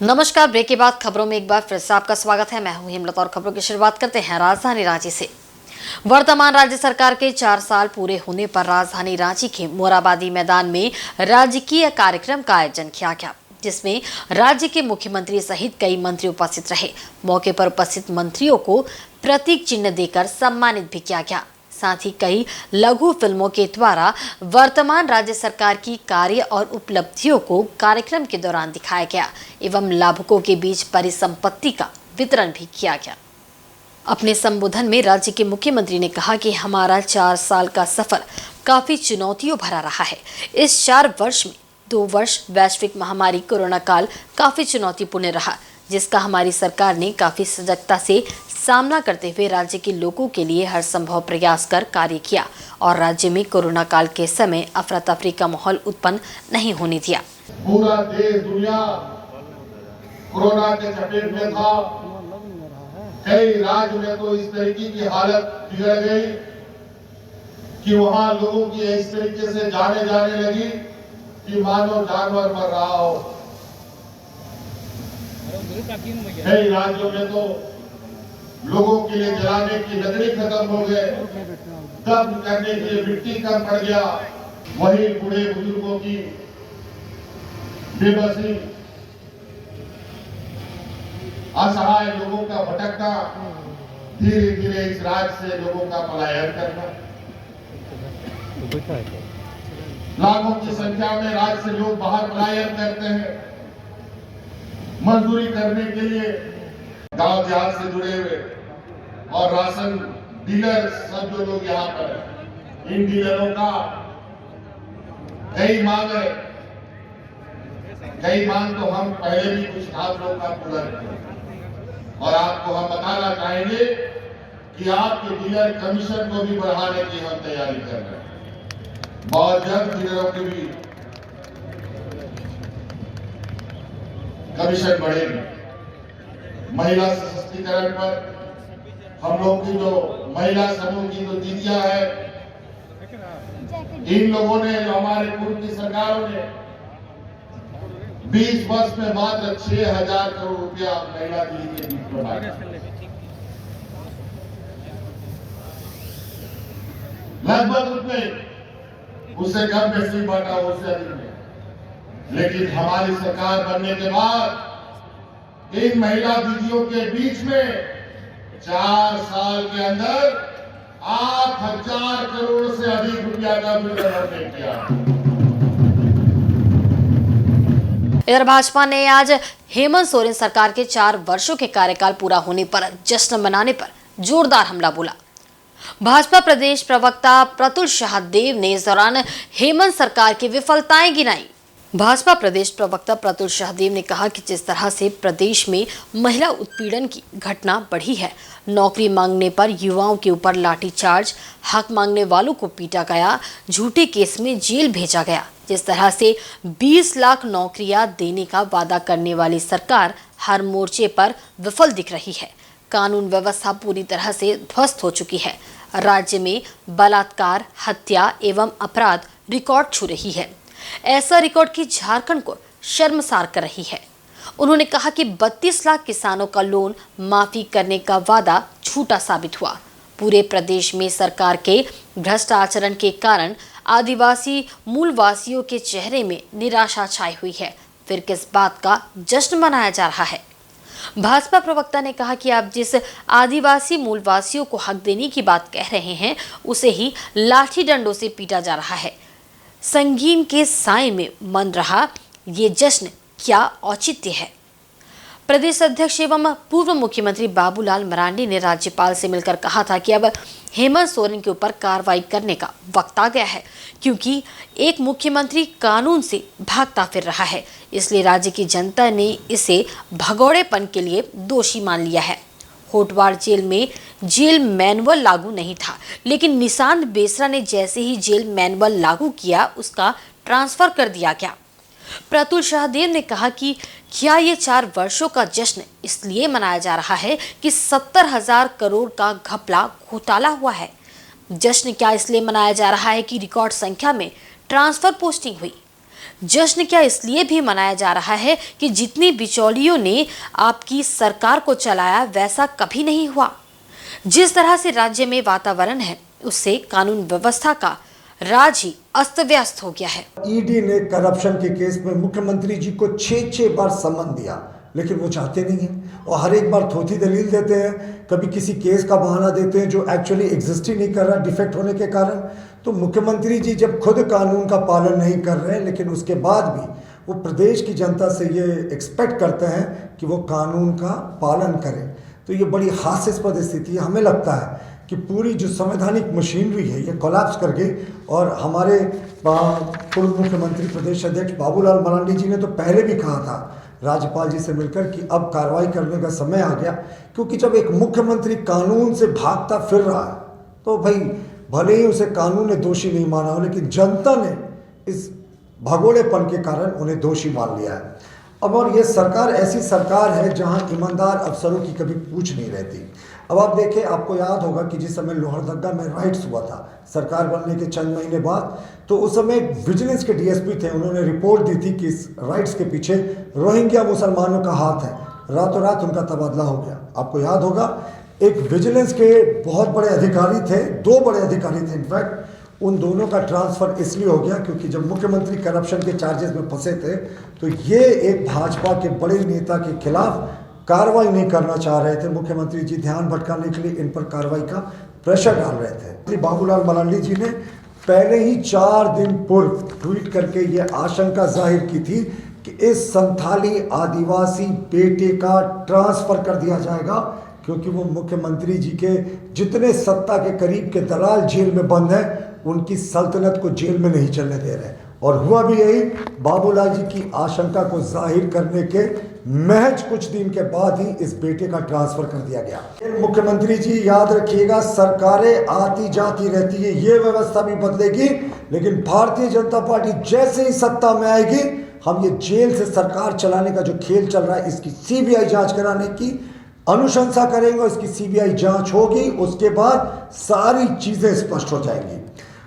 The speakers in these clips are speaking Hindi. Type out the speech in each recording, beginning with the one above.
नमस्कार। ब्रेक के बाद खबरों में एक बार फिर से आपका स्वागत है। मैं हूं हिमलत और खबरों की शुरुआत करते हैं राजधानी रांची से। वर्तमान राज्य सरकार के 4 साल पूरे होने पर राजधानी रांची के मोराबादी मैदान में राजकीय कार्यक्रम का आयोजन किया गया, जिसमें राज्य के मुख्यमंत्री सहित कई मंत्री उपस्थित रहे। मौके पर उपस्थित मंत्रियों को प्रतीक चिन्ह देकर सम्मानित भी किया गया। साथ ही कई लघु फिल्मों के द्वारा वर्तमान राज्य सरकार की कार्य और उपलब्धियों को कार्यक्रम के दौरान दिखाया गया एवं लाभुकों के बीच परिसंपत्ति का वितरण भी किया गया। अपने संबोधन में राज्य के मुख्यमंत्री ने कहा कि हमारा 4 साल का सफर काफी चुनौतियों भरा रहा है। इस 4 वर्ष में 2 वर्ष वैश्विक महामारी कोरोना काल काफी चुनौतीपूर्ण रहा, जिसका हमारी सरकार ने काफी सजगता से सामना करते हुए राज्य के लोगों के लिए हर संभव प्रयास कर कार्य किया और राज्य में कोरोना काल के समय अफरा तफरी का माहौल उत्पन्न नहीं होने दिया। पूरा देश दुनिया कोरोना के चपेट में था। कई राज्य में तो इस तरीके की हालत बिगड़ गई कि वहां लोगों की इस तरीके से जाने लगी कि मानो जानवर मर रहा हो। कई राज्यों में तो लोगों के लिए जलाने की लकड़ी खत्म हो गए, दफन करने के लिए मिट्टी कम पड़ गया। वही बूढ़े बुजुर्गों की बेबसी, असहाय लोगों का भटकना, धीरे धीरे इस राज्य से लोगों का पलायन करना। लाखों की संख्या में राज्य से लोग बाहर पलायन करते हैं मजदूरी करने के लिए। गांव देहात से जुड़े हुए और राशन डीलर सब जो लोग यहाँ पर, इन डीलरों का कई मांग तो हम पहले भी कुछ छात्रों का पूरा किया और आपको हम बताना चाहेंगे कि आपके डीलर कमीशन को भी बढ़ाने की हम तैयारी कर रहे हैं। बहुत जल्द डीलरों की भी कमीशन बढ़ेगी। महिला सशक्तिकरण पर हम लोग की जो महिला समूह की जो दीदियां है, इन लोगों ने, जो हमारे पूर्व की सरकारों ने 20 वर्ष में मात्र 6,000 करोड़ रुपया महिला दीदी के बीच में बांटा। लगभग उसमें उससे कम बेसी बांटा, उससे अधिक नहीं। लेकिन हमारी सरकार बनने के बाद इन महिला दीदियों के बीच में 4 साल के अंदर 8,000 करोड़ से अधिक रुपया का वितरण हमने किया। इधर भाजपा ने आज हेमंत सोरेन सरकार के 4 वर्षों के कार्यकाल पूरा होने पर जश्न मनाने पर जोरदार हमला बोला। भाजपा प्रदेश प्रवक्ता प्रतुल शाहदेव ने इस दौरान हेमंत सरकार की विफलताएं गिनाई। भाजपा प्रदेश प्रवक्ता प्रतुल शाहदेव ने कहा कि जिस तरह से प्रदेश में महिला उत्पीड़न की घटना बढ़ी है, नौकरी मांगने पर युवाओं के ऊपर लाठीचार्ज, हक मांगने वालों को पीटा गया, झूठे केस में जेल भेजा गया, जिस तरह से 20 लाख नौकरियां देने का वादा करने वाली सरकार हर मोर्चे पर विफल दिख रही है। कानून व्यवस्था पूरी तरह से ध्वस्त हो चुकी है। राज्य में बलात्कार, हत्या एवं अपराध रिकॉर्ड छू रही है। ऐसा रिकॉर्ड की झारखंड को शर्मसार कर रही है। उन्होंने कहा कि 32 लाख किसानों का लोन माफी करने का वादा झूठा साबित हुआ। पूरे प्रदेश में सरकार के भ्रष्ट आचरण के कारण आदिवासी मूलवासियों के चेहरे में निराशा छाई हुई है। फिर किस बात का जश्न मनाया जा रहा है? भाजपा प्रवक्ता ने कहा कि आप जिस आदिवासी मूलवासियों को हक देने की बात कह रहे हैं, उसे ही लाठी डंडों से पीटा जा रहा है। संगीन के साए में मन रहा ये जश्न क्या औचित्य है? प्रदेश अध्यक्ष एवं पूर्व मुख्यमंत्री बाबूलाल मरांडी ने राज्यपाल से मिलकर कहा था कि अब हेमंत सोरेन के ऊपर कार्रवाई करने का वक्त आ गया है, क्योंकि एक मुख्यमंत्री कानून से भागता फिर रहा है। इसलिए राज्य की जनता ने इसे भगौड़ेपन के लिए दोषी मान लिया है। होटवार जेल में जेल मैनुअल लागू नहीं था, लेकिन निशांत बेसरा ने जैसे ही जेल मैनुअल लागू किया, उसका ट्रांसफर कर दिया गया। प्रतुल शाहदेव ने कहा कि क्या ये 4 वर्षों का जश्न इसलिए मनाया जा रहा है कि 70,000 करोड़ का घपला घोटाला हुआ है? जश्न क्या इसलिए मनाया जा रहा है कि रिकॉर्ड संख्या में ट्रांसफर पोस्टिंग हुई? जश्न क्या इसलिए भी मनाया जा रहा है कि जितनी बिचौलियों ने आपकी सरकार को चलाया वैसा कभी नहीं हुआ। जिस तरह से राज्य में वातावरण है उससे कानून व्यवस्था का राज ही अस्त व्यस्त हो गया है। ईडी ने करप्शन के केस में मुख्यमंत्री जी को 6 बार सम्मन दिया, लेकिन वो चाहते नहीं हैं और हर एक बार थोथी दलील देते हैं, कभी किसी केस का बहाना देते हैं जो एक्चुअली एग्जिस्ट ही नहीं कर रहा डिफेक्ट होने के कारण। तो मुख्यमंत्री जी जब खुद कानून का पालन नहीं कर रहे हैं, लेकिन उसके बाद भी वो प्रदेश की जनता से ये एक्सपेक्ट करते हैं कि वो कानून का पालन करें, तो ये बड़ी हास्यास्पद स्थिति है। हमें लगता है कि पूरी जो संवैधानिक मशीनरी है ये कोलैप्स कर गई। और हमारे पूर्व मुख्यमंत्री प्रदेश अध्यक्ष बाबूलाल मरांडी जी ने तो पहले भी कहा था राज्यपाल जी से मिलकर कि अब कार्रवाई करने का समय आ गया, क्योंकि जब एक मुख्यमंत्री कानून से भागता फिर रहा है तो भाई भले ही उसे कानून ने दोषी नहीं माना हो, लेकिन जनता ने इस भगोड़ेपन के कारण उन्हें दोषी मान लिया है। अब और ये सरकार ऐसी सरकार है जहां ईमानदार अफसरों की कभी पूछ नहीं रहती। अब आप देखें, आपको याद होगा कि जिस समय लोहरदगा में राइट्स हुआ था सरकार बनने के चंद महीने बाद, तो उस समय विजिलेंस के डीएसपी थे, उन्होंने रिपोर्ट दी थी कि इस राइट्स के पीछे रोहिंग्या मुसलमानों का हाथ है। रातों रात उनका तबादला हो गया। आपको याद होगा एक विजिलेंस के बहुत बड़े अधिकारी थे, 2 बड़े अधिकारी थे इनफैक्ट, उन दोनों का ट्रांसफ़र इसलिए हो गया क्योंकि जब मुख्यमंत्री करप्शन के चार्जेस में फंसे थे तो ये एक भाजपा के बड़े नेता के खिलाफ कार्रवाई नहीं करना चाह रहे थे। मुख्यमंत्री जी ध्यान भटकाने के लिए इन पर कार्रवाई का प्रेशर डाल रहे थे। श्री बाबूलाल मरांडी जी ने पहले ही 4 दिन पूर्व ट्वीट करके ये आशंका जाहिर की थी कि इस संथाली आदिवासी बेटे का ट्रांसफ़र कर दिया जाएगा, क्योंकि वो मुख्यमंत्री जी के जितने सत्ता के करीब के दलाल जेल में बंद हैं उनकी सल्तनत को जेल में नहीं चलने दे रहे। और हुआ भी यही, बाबूलाल जी की आशंका को जाहिर करने के महज कुछ दिन के बाद ही इस बेटे का ट्रांसफर कर दिया गया। मुख्यमंत्री जी याद रखिएगा, सरकारें आती जाती रहती है, ये व्यवस्था भी बदलेगी, लेकिन भारतीय जनता पार्टी जैसे ही सत्ता में आएगी हम ये जेल से सरकार चलाने का जो खेल चल रहा है इसकी सीबीआई जांच कराने की अनुशंसा करेंगे। इसकी सीबीआई जांच होगी, उसके बाद सारी चीजें स्पष्ट हो जाएंगी।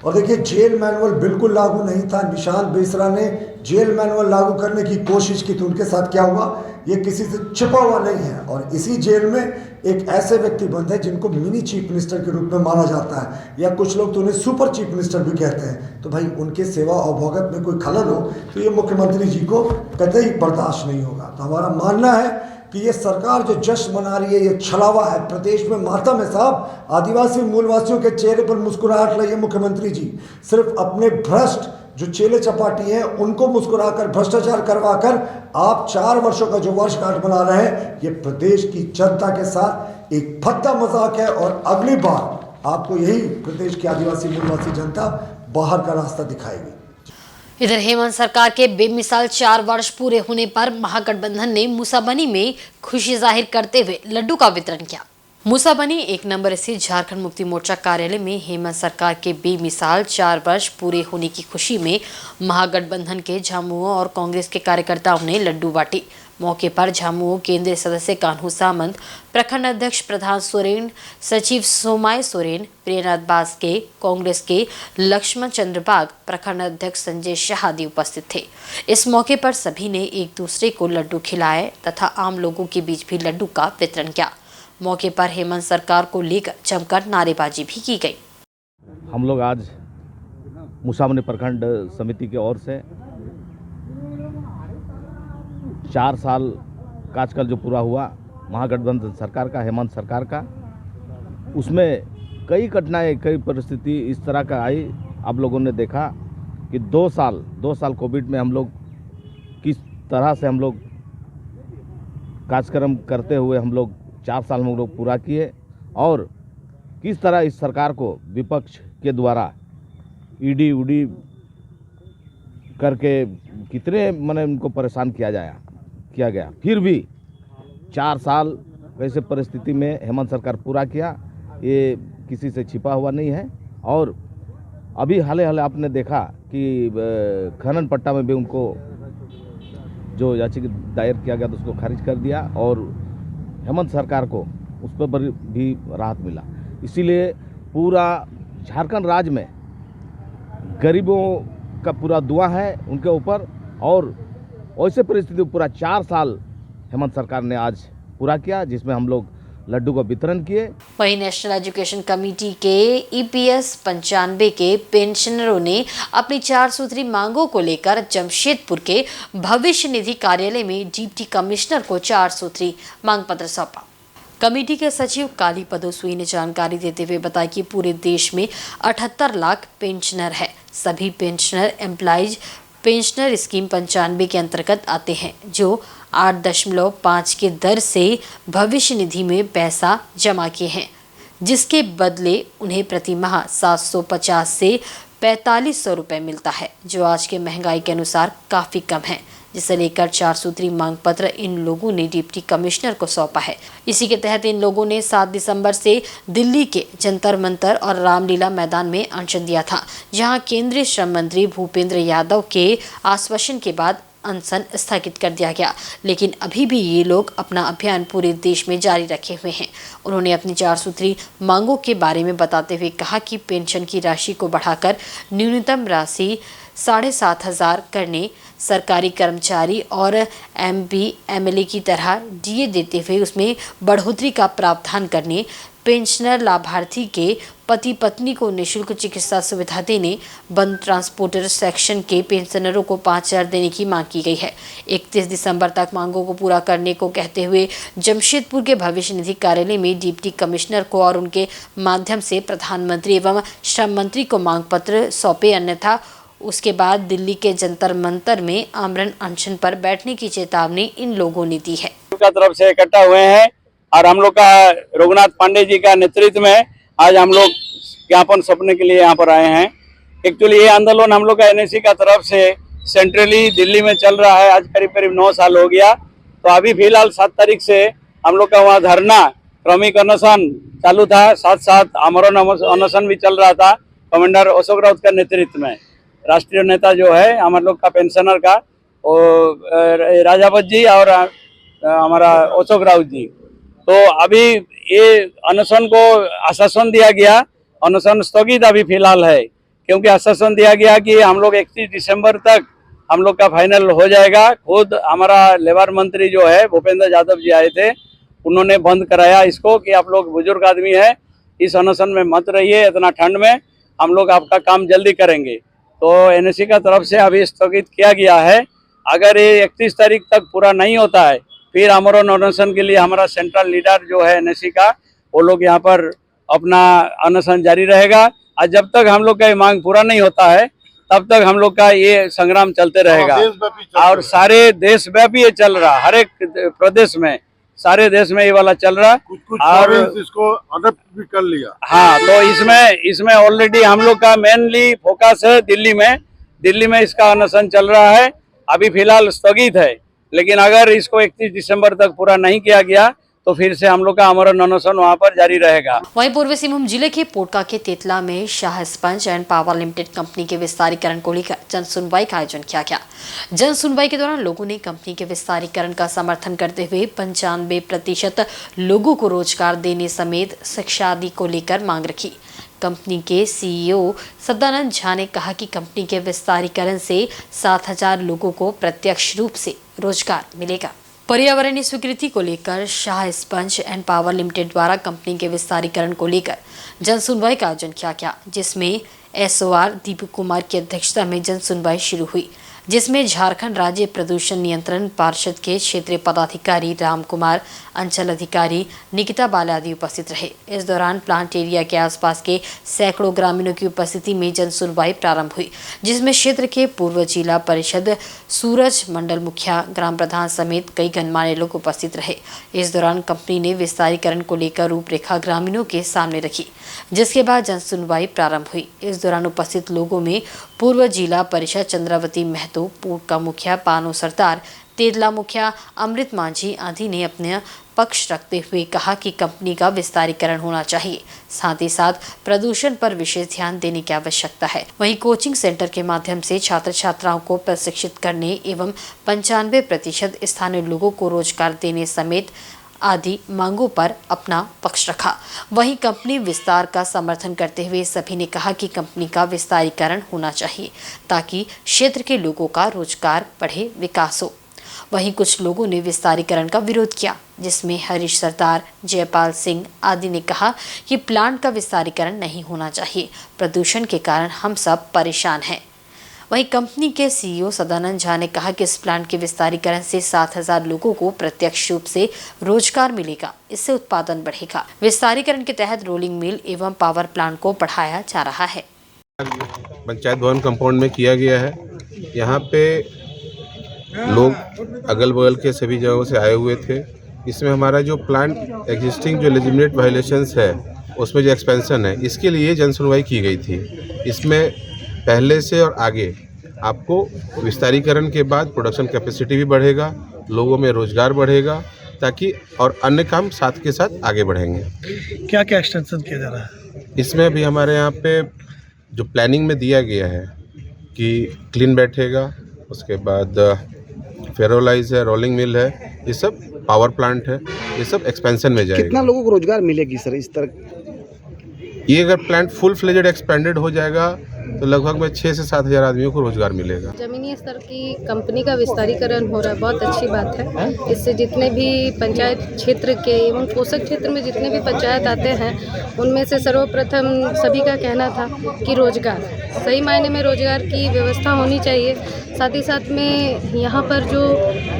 और देखिए, जेल मैनुअल बिल्कुल लागू नहीं था। निशांत बेसरा ने जेल मैनुअल लागू करने की कोशिश की तो उनके साथ क्या हुआ, ये किसी से छिपा हुआ नहीं है। और इसी जेल में एक ऐसे व्यक्ति बंद है जिनको मिनी चीफ मिनिस्टर के रूप में माना जाता है, या कुछ लोग तो उन्हें सुपर चीफ मिनिस्टर भी कहते हैं। तो भाई उनके सेवा और भोगत में कोई खलल हो तो ये मुख्यमंत्री जी को कतई बर्दाश्त नहीं होगा। तो हमारा मानना है कि ये सरकार जो जश्न मना रही है ये छलावा है, प्रदेश में मातम है साहब। आदिवासी मूलवासियों के चेहरे पर मुस्कुराहट लाइए मुख्यमंत्री जी। सिर्फ अपने भ्रष्ट जो चेले चपाटी हैं उनको मुस्कुराकर, भ्रष्टाचार करवाकर आप 4 वर्षों का जो वर्षगांठ मना रहे हैं, ये प्रदेश की जनता के साथ एक भद्दा मजाक है। और अगली बार आपको यही प्रदेश की आदिवासी मूलवासी जनता बाहर का रास्ता दिखाएगी। इधर हेमंत सरकार के बेमिसाल 4 वर्ष पूरे होने पर महागठबंधन ने मूसाबनी में खुशी जाहिर करते हुए लड्डू का वितरण किया। मूसाबनी 1 नंबर स्थित झारखंड मुक्ति मोर्चा कार्यालय में हेमंत सरकार के बेमिसाल 4 वर्ष पूरे होने की खुशी में महागठबंधन के झामुमो और कांग्रेस के कार्यकर्ताओं ने लड्डू बांटे। मौके पर झामुमो केंद्रीय सदस्य कान्हू सामंत, प्रखंड अध्यक्ष प्रधान सोरेन, सचिव सोमाय सोरेन, प्रियनाथ बास्के, कांग्रेस के लक्ष्मण चंद्रबाग, प्रखंड अध्यक्ष संजय शाह आदि उपस्थित थे। इस मौके पर सभी ने एक दूसरे को लड्डू खिलाए तथा आम लोगों के बीच भी लड्डू का वितरण किया। मौके पर हेमंत सरकार को लेकर जमकर नारेबाजी भी की गई। हम लोग आज मूसाबनी प्रखंड समिति की ओर से 4 साल का आजकल जो पूरा हुआ महागठबंधन सरकार का, हेमंत सरकार का, उसमें कई घटनाएं, कई परिस्थिति इस तरह का आई। आप लोगों ने देखा कि 2 साल कोविड में हम लोग किस तरह से हम लोग कार्यक्रम करते हुए हम लोग 4 साल में हम लोग पूरा किए, और किस तरह इस सरकार को विपक्ष के द्वारा ईडी उडी करके कितने मैंने उनको परेशान किया गया। फिर भी 4 साल कैसे परिस्थिति में हेमंत सरकार पूरा किया, ये किसी से छिपा हुआ नहीं है। और अभी हाल आपने देखा कि खनन पट्टा में भी उनको जो याचिका दायर किया गया तो उसको खारिज कर दिया, और हेमंत सरकार को उस पर भी राहत मिला। इसीलिए पूरा झारखंड राज्य में गरीबों का पूरा दुआ है उनके ऊपर। और वैसे परिस्थिति पूरा 4 साल हेमंत सरकार ने आज पूरा किया, जिसमें हम लोग लड्डू का वितरण किए। वहीं नेशनल एजुकेशन कमेटी के EPS 95 के पेंशनरों ने अपनी 4 सूत्री मांगों को लेकर जमशेदपुर के भविष्य निधि कार्यालय में डिप्टी कमिश्नर को 4 सूत्री मांग पत्र सौंपा। कमेटी के सचिव काली पदोसुई ने जानकारी देते हुए बताया कि पूरे देश में 78 लाख पेंशनर है। सभी पेंशनर एम्प्लॉयज पेंशनर स्कीम 95 के अंतर्गत आते हैं, जो 8.5 की दर से भविष्य निधि में पैसा जमा किए हैं, जिसके बदले उन्हें प्रति माह 750 से 4500 रुपये मिलता है, जो आज के महंगाई के अनुसार काफ़ी कम है। जिसे लेकर 4 सूत्री मांग पत्र इन लोगों ने डिप्टी कमिश्नर को सौंपा है। इसी के तहत इन लोगों ने 7 दिसंबर से दिल्ली के जंतर मंतर और रामलीला मैदान में अनशन दिया था, जहां केंद्रीय श्रम मंत्री भूपेंद्र यादव के आश्वासन के बाद अनशन स्थगित कर दिया गया, लेकिन अभी भी ये लोग अपना अभियान पूरे देश में जारी रखे हुए हैं। उन्होंने अपनी 4 सूत्री मांगों के बारे में बताते हुए कहा कि पेंशन की राशि को बढ़ाकर न्यूनतम राशि 7,500 करने, सरकारी कर्मचारी और MP MLA की तरह DA देते हुए उसमें बढ़ोतरी का प्रावधान करने, पेंशनर लाभार्थी के पति पत्नी को निःशुल्क चिकित्सा सुविधा देने, बंद ट्रांसपोर्टर सेक्शन के पेंशनरों को 5,000 देने की मांग की गई है। 31 दिसंबर तक मांगों को पूरा करने को कहते हुए जमशेदपुर के भविष्य निधि कार्यालय में डिप्टी कमिश्नर को और उनके माध्यम से प्रधानमंत्री एवं श्रम मंत्री को मांग पत्र सौंपे, अन्यथा उसके बाद दिल्ली के जंतर मंतर में आमरण अनशन पर बैठने की चेतावनी इन लोगों ने दी है। का तरफ से इकट्ठा हुए हैं और हम लोग का रघुनाथ पांडे जी का नेतृत्व में आज हम लोग ज्ञापन सौंपने के लिए यहाँ पर आए हैं। एक्चुअली ये आंदोलन हम लोग का NSE का तरफ से सेंट्रली दिल्ली में चल रहा है, आज करीब करीब 9 साल हो गया। तो अभी फिलहाल 7 तारीख से हम लोग का वहाँ धरना क्रमिक अनशन चालू था, साथ साथ आमरण अनशन भी चल रहा था कमांडर अशोक राउत का नेतृत्व में। राष्ट्रीय नेता जो है हमारे लोग का पेंशनर का राजावत जी और हमारा अशोक राउत जी। तो अभी ये अनशन को आश्वासन दिया गया, अनशन स्थगित अभी फिलहाल है, क्योंकि आश्वासन दिया गया कि हम लोग 31 दिसंबर तक हम लोग का फाइनल हो जाएगा। खुद हमारा लेबर मंत्री जो है भूपेंद्र यादव जी आए थे, उन्होंने बंद कराया इसको कि आप लोग बुजुर्ग आदमी है, इस अनशन में मत रहिए, इतना ठंड में हम लोग आपका काम जल्दी करेंगे। तो NSE का तरफ से अभी स्थगित किया गया है। अगर ये 31 तारीख तक पूरा नहीं होता है, फिर आमरण अनशन के लिए हमारा सेंट्रल लीडर जो है NSE का, वो लोग यहाँ पर अपना अनशन जारी रहेगा। और जब तक हम लोग का ये मांग पूरा नहीं होता है, तब तक हम लोग का ये संग्राम चलते रहेगा। और सारे देशव्यापी ये चल रहा, हर एक प्रदेश में, सारे देश में ये वाला चल रहा। कुछ और इसको अडॉप्ट भी कर लिया। हाँ, तो इसमें ऑलरेडी हम लोग का मेनली फोकस है दिल्ली में इसका अनशन चल रहा है। अभी फिलहाल स्थगित है, लेकिन अगर इसको 31 दिसंबर तक पूरा नहीं किया गया तो फिर से हम लोग का आमरण अनशन वहाँ पर जारी रहेगा। वहीं पूर्वी सिंहभूम जिले के पोटका के तेतला में Shah sponge and power limited company के विस्तारीकरण को लेकर जन सुनवाई का आयोजन किया गया। जन सुनवाई के दौरान लोगों ने कंपनी के विस्तारीकरण का समर्थन करते हुए 95% लोगों को रोजगार देने समेत शिक्षा आदि को लेकर मांग रखी। कंपनी के CEO सदानंद झा ने कहा कि कंपनी के विस्तारीकरण से 7,000 लोगों को प्रत्यक्ष रूप से रोजगार मिलेगा। पर्यावरणीय स्वीकृति को लेकर Shah sponge and power limited द्वारा कंपनी के विस्तारीकरण को लेकर जन सुनवाई का आयोजन किया गया, जिसमें SOR दीपक कुमार की अध्यक्षता में जन सुनवाई शुरू हुई, जिसमें झारखंड राज्य प्रदूषण नियंत्रण पार्षद के क्षेत्रीय पदाधिकारी राम कुमार, अंचल अधिकारी निकिता बाला आदि उपस्थित रहे। इस दौरान प्लांट एरिया के आसपास के सैकड़ों ग्रामीणों की उपस्थिति में जन सुनवाई प्रारंभ हुई, जिसमें क्षेत्र के पूर्व जिला परिषद सूरज मंडल मुखिया, ग्राम प्रधान समेत कई गणमान्य लोग उपस्थित रहे। इस दौरान कंपनी ने विस्तारीकरण को लेकर रूपरेखा ग्रामीणों के सामने रखी, जिसके बाद जन सुनवाई प्रारंभ हुई। इस दौरान उपस्थित लोगों में पूर्व जिला परिषद चंद्रावती महतो, पोटका मुखिया पानो सरदार, तेतला मुखिया अमृत मांझी आदि ने अपने पक्ष रखते हुए कहा कि कंपनी का विस्तारीकरण होना चाहिए, साथ ही साथ प्रदूषण पर विशेष ध्यान देने की आवश्यकता है। वहीं कोचिंग सेंटर के माध्यम से छात्र छात्राओं को प्रशिक्षित करने एवं 95% स्थानीय लोगों को रोजगार देने समेत आदि मांगों पर अपना पक्ष रखा। वहीं कंपनी विस्तार का समर्थन करते हुए सभी ने कहा कि कंपनी का विस्तारीकरण होना चाहिए ताकि क्षेत्र के लोगों का रोजगार बढ़े, विकास हो। वहीं कुछ लोगों ने विस्तारीकरण का विरोध किया, जिसमें हरीश सरदार, जयपाल सिंह आदि ने कहा कि प्लांट का विस्तारीकरण नहीं होना चाहिए, प्रदूषण के कारण हम सब परेशान हैं। वहीं कंपनी के सीईओ सदानंद झा ने कहा कि इस प्लांट के विस्तारीकरण से 7,000 लोगों को प्रत्यक्ष रूप से रोजगार मिलेगा, इससे उत्पादन बढ़ेगा। विस्तारीकरण के तहत रोलिंग मिल एवं पावर प्लांट को बढ़ाया जा रहा है। पंचायत भवन कंपाउंड में किया गया है। यहाँ पे लोग अगल बगल के सभी जगहों से आए हुए थे। इसमें हमारा जो प्लांट एग्जिस्टिंग जो लेजिस्लेटिव वायलेशंस है उसमें जो एक्सपेंशन है, इसके लिए जन सुनवाई की गई थी। इसमें पहले से और आगे आपको विस्तारीकरण के बाद प्रोडक्शन कैपेसिटी भी बढ़ेगा, लोगों में रोजगार बढ़ेगा, ताकि और अन्य काम साथ के साथ आगे बढ़ेंगे। क्या क्या एक्सटेंशन किया जा रहा है? इसमें भी हमारे यहाँ पे जो प्लानिंग में दिया गया है कि क्लीन बैठेगा, उसके बाद फेरोलाइज है, रोलिंग मिल है, ये सब पावर प्लांट है, ये सब एक्सपेंशन में जाएगा। कितना लोगों को रोजगार मिलेगी सर इस तरह? ये अगर प्लांट फुल फ्लेजेड एक्सपेंडेड हो जाएगा तो लगभग में 6 से 7 हज़ार आदमियों को रोजगार मिलेगा। जमीनी स्तर की कंपनी का विस्तारीकरण हो रहा है, बहुत अच्छी बात है। इससे जितने भी पंचायत क्षेत्र के एवं पोषक क्षेत्र में जितने भी पंचायत आते हैं, उनमें से सर्वप्रथम सभी का कहना था कि रोजगार, सही मायने में रोजगार की व्यवस्था होनी चाहिए। साथ ही साथ में यहाँ पर जो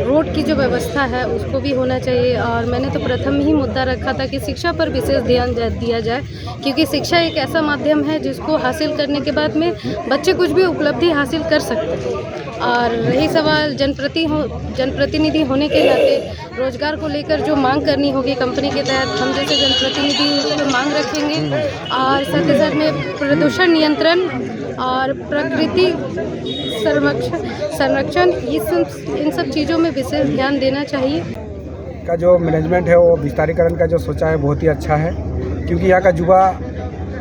रोड की जो व्यवस्था है उसको भी होना चाहिए। और मैंने तो प्रथम ही मुद्दा रखा था कि शिक्षा पर विशेष ध्यान दिया जाए, क्योंकि शिक्षा एक ऐसा माध्यम है जिसको हासिल करने के बाद में बच्चे कुछ भी उपलब्धि हासिल कर सकते हैं। और रही सवाल जनप्रतिनिधि होने के नाते रोजगार को लेकर जो मांग करनी होगी कंपनी के तहत, हम जैसे जनप्रतिनिधि उस पर मांग रखेंगे। और साथ ही साथ में प्रदूषण नियंत्रण और प्रकृति संरक्षण इन सब चीज़ों में विशेष ध्यान देना चाहिए। का जो मैनेजमेंट है वो विस्तारीकरण का जो सोचा है बहुत ही अच्छा है, क्योंकि यहाँ का युवा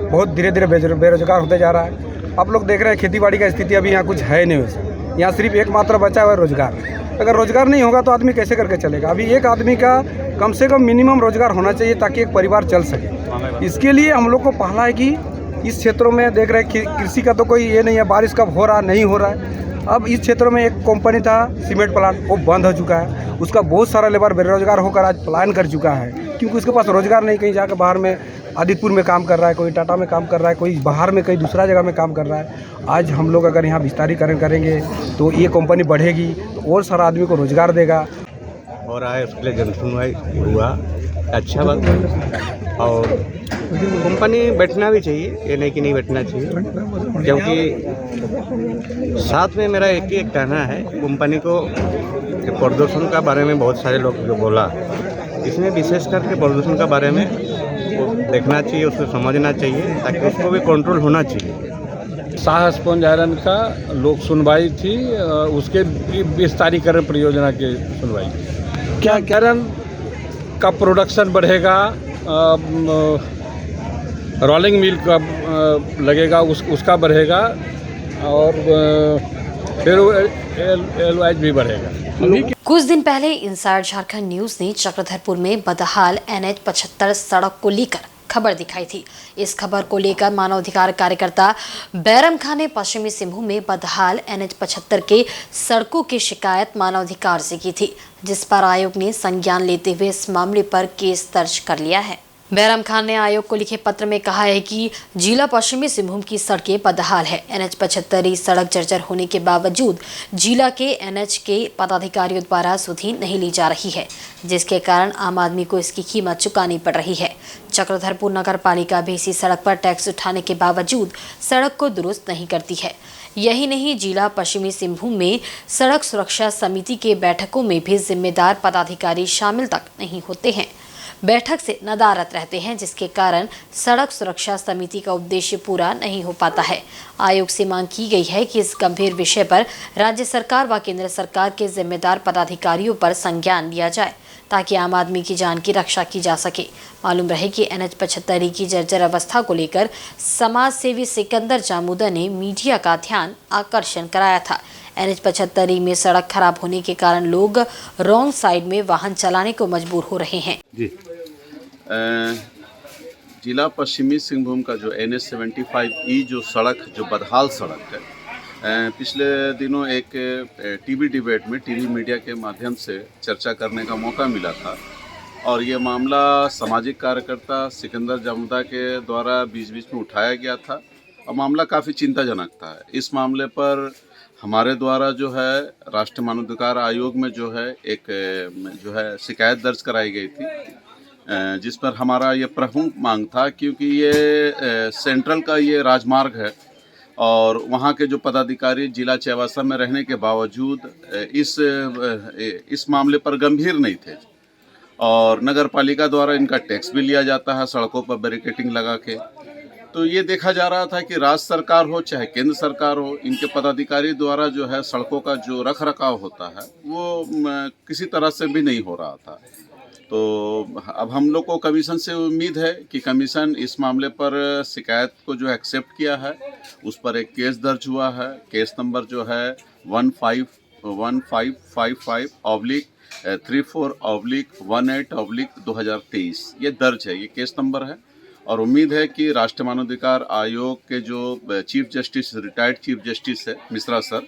बहुत धीरे धीरे बेरोजगार होते जा रहा है। आप लोग देख रहे हैं खेतीबाड़ी का स्थिति अभी यहाँ कुछ है नहीं वैसे। यहाँ सिर्फ एकमात्र बचा हुआ है रोजगार। अगर रोजगार नहीं होगा तो आदमी कैसे करके चलेगा? अभी एक आदमी का कम से कम मिनिमम रोजगार होना चाहिए ताकि एक परिवार चल सके। इसके लिए हम लोग को पहला है कि इस क्षेत्रों में देख रहे हैं कृषि का तो कोई ये नहीं है, बारिश कब हो रहा नहीं हो रहा है। अब इस क्षेत्रों में एक कंपनी था सीमेंट प्लांट, वो बंद हो चुका है। उसका बहुत सारा लेबर बेरोजगार होकर आज पलायन कर चुका है, क्योंकि उसके पास रोजगार नहीं। कहीं जाकर बाहर में आदितपुर में काम कर रहा है, कोई टाटा में काम कर रहा है, कोई बाहर में कहीं दूसरा जगह में काम कर रहा है। आज हम लोग अगर यहाँ विस्तारीकरण करेंगे तो ये कंपनी बढ़ेगी तो और सारा आदमी को रोजगार देगा। हो रहा है, उसके लिए जन सुनवाई हुआ, अच्छा बात है। और कंपनी बैठना भी चाहिए, ये नहीं कि नहीं बैठना चाहिए, क्योंकि साथ में मेरा एक ही कहना है कंपनी को प्रदूषण का बारे में बहुत सारे लोग जो बोला, इसमें विशेष करके प्रदूषण का बारे में वो देखना चाहिए, उसको समझना चाहिए, ताकि उसको भी कंट्रोल होना चाहिए। शाह स्पंज आयरन का लोक सुनवाई थी, उसके विस्तारीकरण परियोजना की सुनवाई। क्या आयरन का प्रोडक्शन बढ़ेगा, रोलिंग मिल का लगेगा, उसका बढ़ेगा, और फिर एलवाइज भी बढ़ेगा। कुछ दिन पहले इनसाइड झारखंड न्यूज ने चक्रधरपुर में बदहाल NH 75 सड़क को लेकर खबर दिखाई थी। इस खबर को लेकर मानवाधिकार कार्यकर्ता बैरम खान ने पश्चिमी सिंहभूम में बदहाल NH 75 के सड़कों की शिकायत मानवाधिकार से की थी, जिस पर आयोग ने संज्ञान लेते हुए इस मामले पर केस दर्ज कर लिया है। बैरम खान ने आयोग को लिखे पत्र में कहा है कि जिला पश्चिमी सिंहभूम की सड़कें बदहाल है। NH 75 सड़क जर्जर होने के बावजूद जिला के NH के पदाधिकारियों द्वारा सुधि नहीं ली जा रही है, जिसके कारण आम आदमी को इसकी कीमत चुकानी पड़ रही है। चक्रधरपुर नगर पालिका भी इसी सड़क पर टैक्स उठाने के बावजूद सड़क को दुरुस्त नहीं करती है। यही नहीं, जिला पश्चिमी सिंहभूम में सड़क सुरक्षा समिति के बैठकों में भी जिम्मेदार पदाधिकारी शामिल तक नहीं होते हैं, बैठक से नदारत रहते हैं, जिसके कारण सड़क सुरक्षा समिति का उद्देश्य पूरा नहीं हो पाता है। आयोग से मांग की गई है कि इस गंभीर विषय पर राज्य सरकार व केंद्र सरकार के जिम्मेदार पदाधिकारियों पर संज्ञान लिया जाए, ताकि आम आदमी की जान की रक्षा की जा सके। मालूम रहे कि NH 75 की जर्जर अवस्था को लेकर समाज सेवी सिकंदर जामुदा ने मीडिया का ध्यान आकर्षण कराया था। NH-75 में सड़क खराब होने के कारण लोग रॉन्ग साइड में वाहन चलाने को मजबूर हो रहे हैं। जिला पश्चिमी सिंहभूम का जो NH-75E जो सड़क जो बदहाल सड़क है, पिछले दिनों एक टीवी डिबेट में टीवी मीडिया के माध्यम से चर्चा करने का मौका मिला था और ये मामला सामाजिक कार्यकर्ता सिकंदर जामुदा के द्वारा बीच बीच में उठाया गया था और मामला काफ़ी चिंताजनक था। इस मामले पर हमारे द्वारा जो है राष्ट्रीय मानवाधिकार आयोग में जो है एक जो है शिकायत दर्ज कराई गई थी, जिस पर हमारा ये प्रमुख मांग था, क्योंकि ये सेंट्रल का ये राजमार्ग है और वहाँ के जो पदाधिकारी जिला चाईबासा में रहने के बावजूद इस मामले पर गंभीर नहीं थे और नगर पालिका द्वारा इनका टैक्स भी लिया जाता है सड़कों पर बैरिकेडिंग लगा के। तो ये देखा जा रहा था कि राज्य सरकार हो चाहे केंद्र सरकार हो, इनके पदाधिकारी द्वारा जो है सड़कों का जो रख रखाव होता है वो किसी तरह से भी नहीं हो रहा था। तो अब हम लोग को कमीशन से उम्मीद है कि कमीशन इस मामले पर शिकायत को जो एक्सेप्ट किया है, उस पर एक केस दर्ज हुआ है। केस नंबर जो है 1555/34/18/2023 ये दर्ज है, ये केस नंबर है और उम्मीद है कि राष्ट्रीय मानवाधिकार आयोग के जो chief justice, retired chief justice है मिश्रा सर,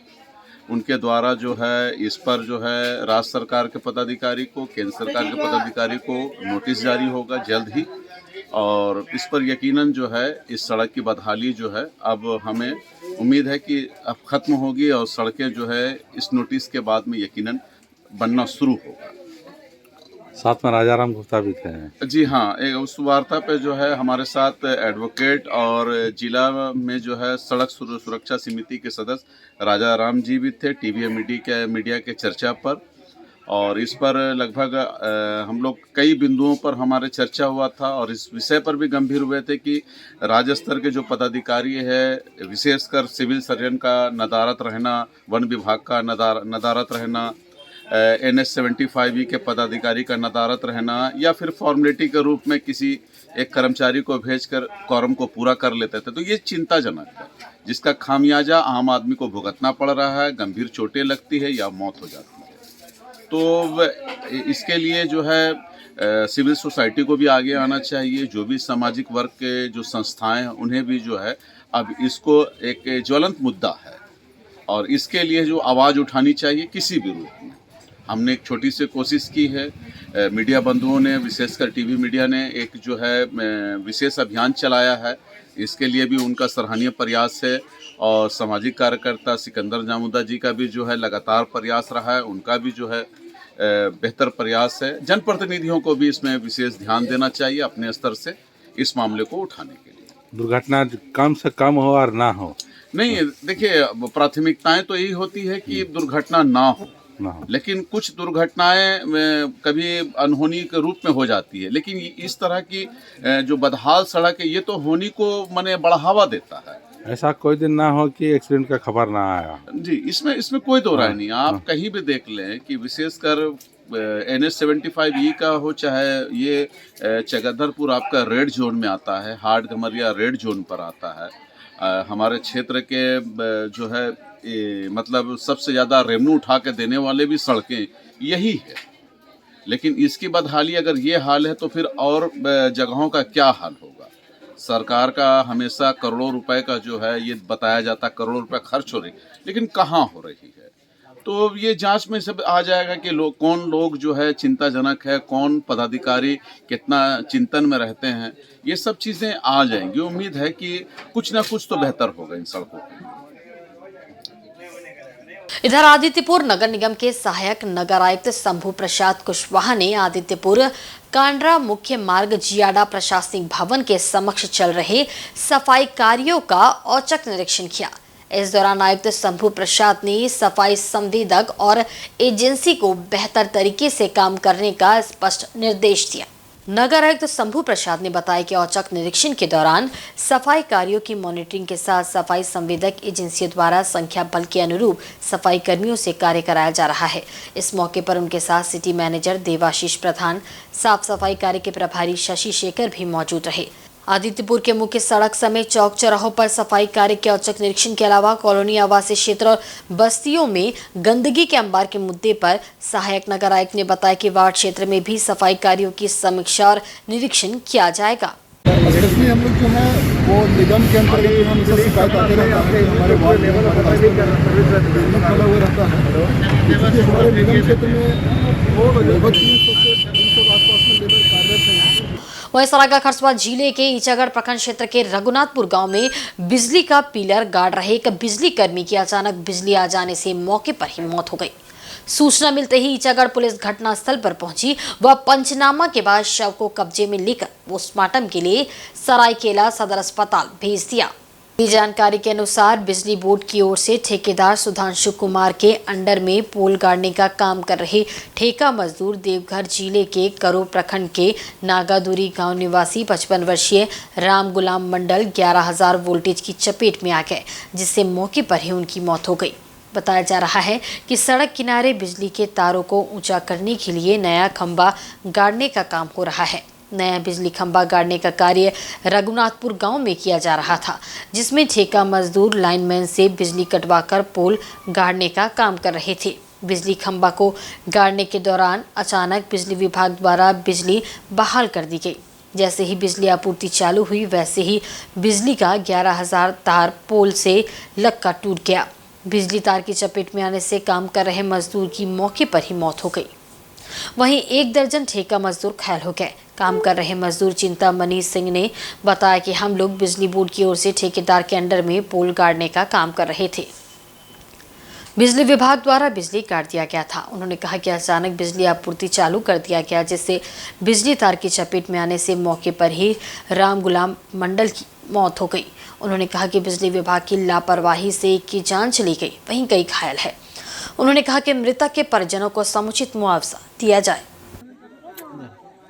उनके द्वारा जो है इस पर जो है राज्य सरकार के पदाधिकारी को, केंद्र सरकार के पदाधिकारी को नोटिस जारी होगा जल्द ही और इस पर यकीनन जो है इस सड़क की बदहाली जो है अब हमें उम्मीद है कि अब ख़त्म होगी और सड़कें जो है इस नोटिस के बाद में यकीनन बनना शुरू होगा। साथ में राजाराम गुप्ता भी थे। जी हाँ, उस वार्ता पे जो है हमारे साथ एडवोकेट और जिला में जो है सड़क सुरक्षा समिति के सदस्य राजाराम जी भी थे टीवी मीडिया के चर्चा पर और इस पर लगभग हम लोग कई बिंदुओं पर हमारे चर्चा हुआ था और इस विषय पर भी गंभीर हुए थे कि राज्य स्तर के जो पदाधिकारी है, विशेषकर सिविल सर्जन का नदारत रहना, वन विभाग का नदारत रहना, NH-75E के पदाधिकारी का नदारत रहना या फिर फॉर्मेलिटी के रूप में किसी एक कर्मचारी को भेजकर क्वारम को पूरा कर लेते थे। तो ये चिंताजनक है, जिसका खामियाजा आम आदमी को भुगतना पड़ रहा है, गंभीर चोटें लगती है या मौत हो जाती है। तो इसके लिए जो है सिविल सोसाइटी को भी आगे आना चाहिए, जो भी सामाजिक वर्ग के जो संस्थाएं हैं उन्हें भी जो है अब इसको एक ज्वलंत मुद्दा है और इसके लिए जो आवाज़ उठानी चाहिए किसी भी रूप में। हमने एक छोटी सी कोशिश की है, मीडिया बंधुओं ने, विशेषकर टीवी मीडिया ने एक जो है विशेष अभियान चलाया है, इसके लिए भी उनका सराहनीय प्रयास है और सामाजिक कार्यकर्ता सिकंदर जामुदा जी का भी जो है लगातार प्रयास रहा है, उनका भी जो है बेहतर प्रयास है। जनप्रतिनिधियों को भी इसमें विशेष ध्यान देना चाहिए अपने स्तर से इस मामले को उठाने के लिए। दुर्घटना कम से कम हो और ना हो, नहीं देखिए, प्राथमिकताएं तो यही होती है कि दुर्घटना ना हो, लेकिन कुछ दुर्घटनाएं कभी अनहोनी के रूप में हो जाती है, लेकिन इस तरह की जो बदहाल सड़क है ये तो होनी को माने बढ़ावा देता है। ऐसा कोई दिन ना हो कि एक्सीडेंट का खबर ना आया। जी, इसमें कोई दो राय नहीं। आप कहीं भी देख लें कि विशेषकर NH-75E का हो चाहे ये चगदरपुर आपका रेड जोन में आता है, हाट गमरिया रेड जोन पर आता है। हमारे क्षेत्र के जो है मतलब सबसे ज़्यादा रेवेन्यू उठा के देने वाले भी सड़कें यही है, लेकिन इसकी बदहाली अगर ये हाल है तो फिर और जगहों का क्या हाल होगा। सरकार का हमेशा करोड़ों रुपए का जो है ये बताया जाता, करोड़ों रुपए खर्च हो रही, लेकिन कहाँ हो रही है। तो ये जांच में सब आ जाएगा कि कौन लोग जो है चिंताजनक है, कौन पदाधिकारी कितना चिंतन में रहते हैं, ये सब चीज़ें आ जाएंगी। उम्मीद है कि कुछ ना कुछ तो बेहतर होगा इन सड़कों पर। इधर आदित्यपुर नगर निगम के सहायक नगर आयुक्त शंभू प्रसाद कुशवाहा ने आदित्यपुर कांड्रा मुख्य मार्ग जियाडा प्रशासनिक भवन के समक्ष चल रहे सफाई कार्यों का औचक निरीक्षण किया। इस दौरान आयुक्त शंभू प्रसाद ने सफाई संवेदक और एजेंसी को बेहतर तरीके से काम करने का स्पष्ट निर्देश दिया। नगर आयुक्त शंभू प्रसाद ने बताया कि औचक निरीक्षण के दौरान सफाई कार्यों की मॉनिटरिंग के साथ सफाई संवेदक एजेंसियों द्वारा संख्या बल के अनुरूप सफाई कर्मियों से कार्य कराया जा रहा है। इस मौके पर उनके साथ सिटी मैनेजर देवाशीष प्रधान, साफ सफाई कार्य के प्रभारी शशि शेखर भी मौजूद रहे। आदित्यपुर के मुख्य सड़क समेत चौक चौराहों पर सफाई कार्य के औचक निरीक्षण के अलावा कॉलोनी, आवासीय क्षेत्र और बस्तियों में गंदगी के अंबार के मुद्दे पर सहायक नगर आयुक्त ने बताया कि वार्ड क्षेत्र में भी सफाई कार्यों की समीक्षा और निरीक्षण किया जाएगा। इसमें हम लोग जो है वो निगम के अंतर्गत जो हम इसे शिकायत आते रहता है, हमारे वार्ड में खड़ा हुआ रहता है। हमारे निगम क्षेत्र में वो लगभग 300 से 300 आसपास में लेबर कार्यरत हैं। वहीं सरागा खरसवा जिले के ईचागढ़ प्रखंड क्षेत्र के रघुनाथपुर गांव में बिजली का पिलर गाड़ रहे एक बिजली कर्मी की अचानक बिजली आ जाने से मौके पर ही मौत हो गई। सूचना मिलते ही ईचागढ़ पुलिस घटनास्थल पर पहुंची व पंचनामा के बाद शव को कब्जे में लेकर पोस्टमार्टम के लिए सरायकेला सदर अस्पताल भेज दिया। जानकारी के अनुसार बिजली बोर्ड की ओर से ठेकेदार सुधांशु कुमार के अंडर में पोल गाड़ने का काम कर रहे ठेका मजदूर देवघर जिले के करो प्रखंड के नागादुरी गांव निवासी 55 वर्षीय राम गुलाम मंडल 11,000 वोल्टेज की चपेट में आ गए, जिससे मौके पर ही उनकी मौत हो गई। बताया जा रहा है कि सड़क किनारे बिजली के तारों को ऊंचा करने के लिए नया खंभा गाड़ने का काम हो रहा है। नया बिजली खंभा गाड़ने का कार्य रघुनाथपुर गांव में किया जा रहा था, जिसमें ठेका मजदूर लाइनमैन से बिजली कटवाकर पोल गाड़ने का काम कर रहे थे। बिजली खंभा को गाड़ने के दौरान अचानक बिजली विभाग द्वारा बिजली बहाल कर दी गई। जैसे ही बिजली आपूर्ति चालू हुई, वैसे ही बिजली का 11,000 तार पोल से लगकर टूट गया। बिजली तार की चपेट में आने से काम कर रहे मजदूर की मौके पर ही मौत हो गई। वहीं 1 दर्जन ठेका मजदूर घायल हो गए। काम कर रहे मजदूर चिंतामणि सिंह ने बताया कि हम लोग बिजली बोर्ड की ओर से ठेकेदार के अंडर में पोल गाड़ने का काम कर रहे थे। बिजली विभाग द्वारा बिजली काट दिया गया था। उन्होंने कहा कि अचानक बिजली आपूर्ति चालू कर दिया गया, जिससे बिजली तार की चपेट में आने से मौके पर ही राम गुलाम मंडल की मौत हो गई। उन्होंने कहा कि बिजली विभाग की लापरवाही से एक की जान चली गई, वहीं कई घायल है। उन्होंने कहा कि मृतक के परिजनों को समुचित मुआवजा दिया जाए।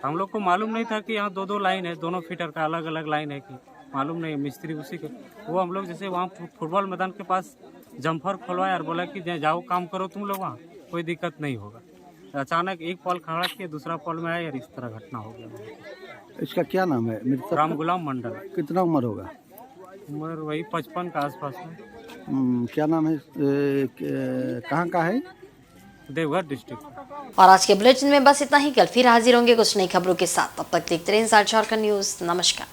हम लोग को मालूम नहीं था कि यहाँ 2-2 लाइन है, दोनों फीटर का अलग अलग लाइन है कि मालूम नहीं। मिस्त्री उसी के वो हम लोग जैसे वहाँ फुटबॉल मैदान के पास जम्फर खोलवाया और बोला कि जाओ काम करो तुम लोग, वहाँ कोई दिक्कत नहीं होगा। अचानक एक पॉल खड़ा किया, दूसरा पॉल में आया और इस तरह घटना हो गया। इसका क्या नाम है? राम गुलाम मंडल। कितना उम्र होगा? उम्र वही 55 के आसपास में। क्या नाम है? कहाँ का है? देवघर डिस्ट्रिक्ट। और आज के बुलेटिन में बस इतना ही। कल फिर हाजिर होंगे कुछ नई खबरों के साथ। तब तक देखते रहिए इंसाइड झारखंड न्यूज़। नमस्कार।